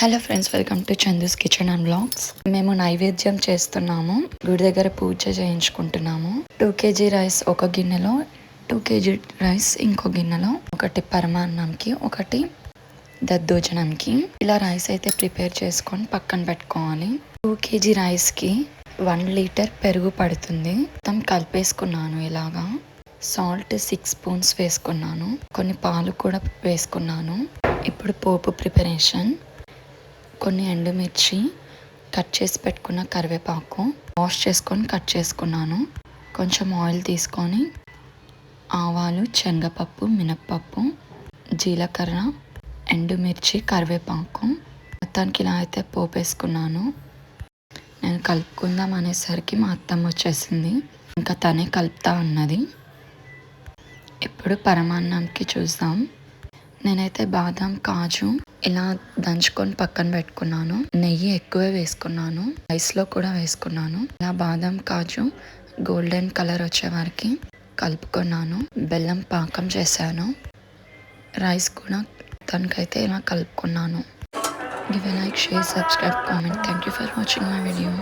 Hello friends, welcome to Chandu's kitchen and blogs. మేము నైవేద్యం చేస్తున్నాము, గుడి దగ్గర పూజ చేయించుకుంటున్నాము. 2 kg రైస్ ఒక గిన్నెలో, 2 kg రైస్ ఇంకో గిన్నెలో, ఒకటి పరమాన్నంకి, ఒకటి దద్దోజనంకి. ఇలా రైస్ అయితే ప్రిపేర్ చేసుకొని పక్కన పెట్టుకోవాలి. 2 kg రైస్కి 1 లీటర్ పెరుగు పడుతుంది. మొత్తం కలిపేసుకున్నాను. ఇలాగా సాల్ట్ 6 స్పూన్స్ వేసుకున్నాను, కొన్ని పాలు కూడా వేసుకున్నాను. ఇప్పుడు పోపు ప్రిపరేషన్. కొన్ని ఎండుమిర్చి, కట్ చేసి పెట్టుకున్న కరివేపాకు వాష్ చేసుకొని కట్ చేసుకున్నాను. కొంచెం ఆయిల్ తీసుకొని ఆవాలు, శనగపప్పు, మినప్పప్పు, జీలకర్ర, ఎండుమిర్చి, కరివేపాకు మొత్తానికి ఇలా అయితే పోపు వేసుకున్నాను. నేను కలుపుకుందాం అనేసరికి మా అత్తమ్మ వచ్చేసింది, ఇంకా తనే కలుపుతా ఉన్నది. ఇప్పుడు పరమాన్నంకి చూద్దాం. నేనైతే బాదం, కాజు ఇలా దంచుకొని పక్కన పెట్టుకున్నాను. నెయ్యి ఎక్కువే వేసుకున్నాను, రైస్లో కూడా వేసుకున్నాను. ఇలా బాదం, కాజు గోల్డెన్ కలర్ వచ్చే వరకు కలుపుకున్నాను. బెల్లం పాకం చేశాను. రైస్ కూడా తనకైతే ఇలా కలుపుకున్నాను. Give a like, share, subscribe, comment. Thank you for watching my video.